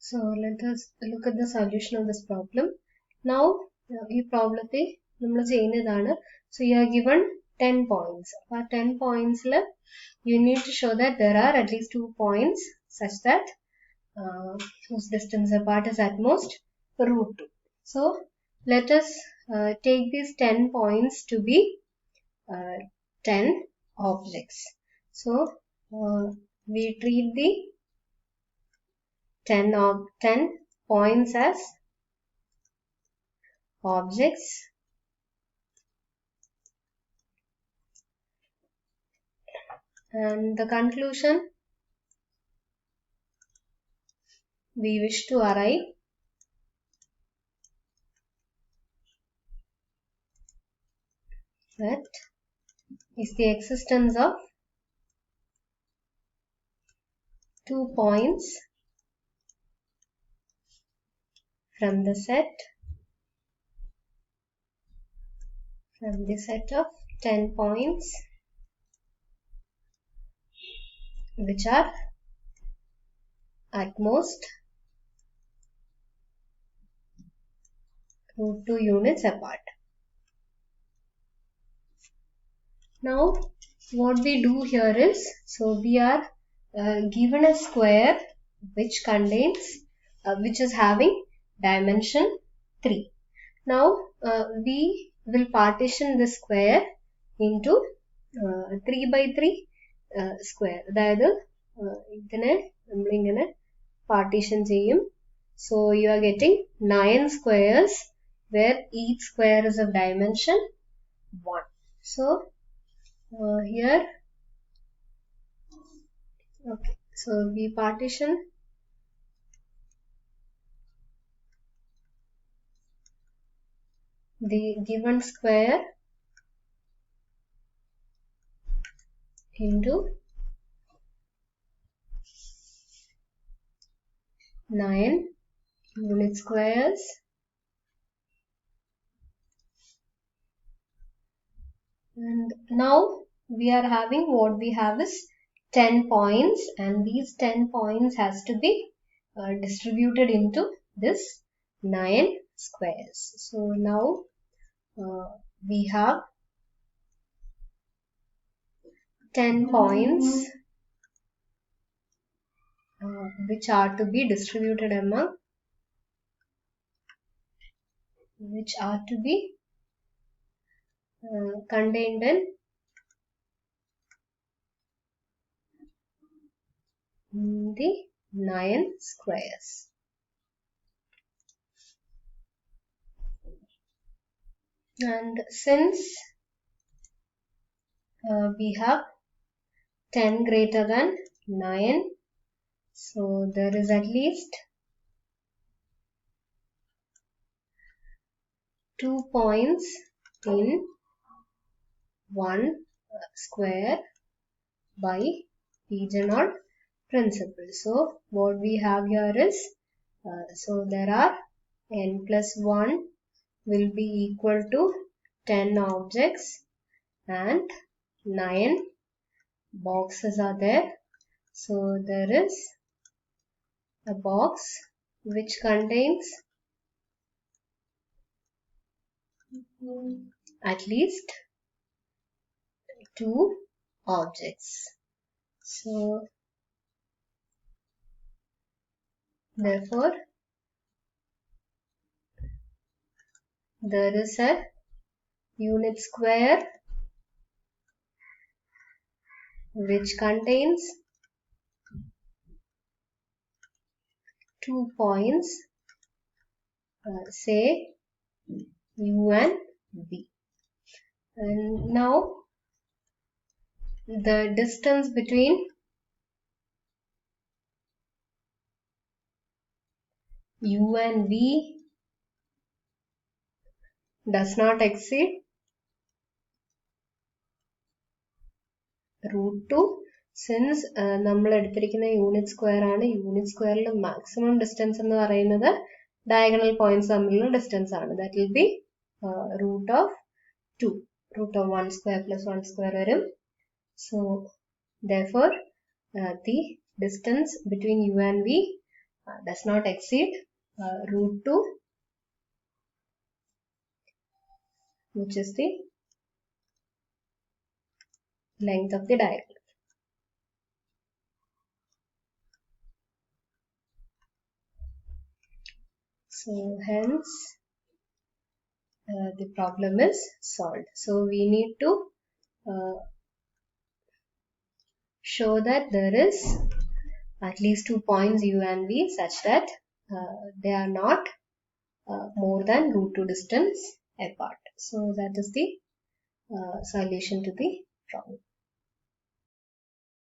So let us look at the solution of this problem. Now, this problem so you are given 10 points. For 10 points, you need to show that there are at least 2 points such that whose distance apart is at most root 2. So let us take these 10 points to be 10 objects. So we treat the 10 points as objects and the conclusion we wish to arrive at is the existence of 2 points from the set of 10 points which are at most root 2 units apart. Now what we do here is, so we are given a square which contains which is having dimension 3. Now we will partition the square into 3 by 3 square. That is partition cheyum. So you are getting 9 squares where each square is of dimension 1. So here, okay, so we partition the given square into 9 unit squares and now we are having what we have is 10 points and these 10 points has to be distributed into this 9 squares. So now we have 10 points which are to be distributed among contained in the 9 squares. And since we have 10 greater than 9, so there is at least 2 points in 1 square by region or principle. So what we have here is, so there are n plus 1 will be equal to 10 objects and 9 boxes are there. So there is a box which contains at least 2 objects. So therefore there is a unit square which contains 2 points, say U and V. And now the distance between U and V does not exceed root 2 since നമ്മൾ എടുത്തിരിക്കുന്ന unit square ആണ്. Unit സ്ക്വയറിൽ maximum distance എന്ന് പറയുന്നത് diagonal points തമ്മിലുള്ള distance ആണ്. That will be root of 2. Root of 1 square plus 1 square വരും. So therefore the distance between U and V does not exceed root 2, which is the length of the diagonal. So hence the problem is solved. So we need to show that there is at least 2 points U and V such that they are not more than root 2 distance apart. So that is the solution to the problem.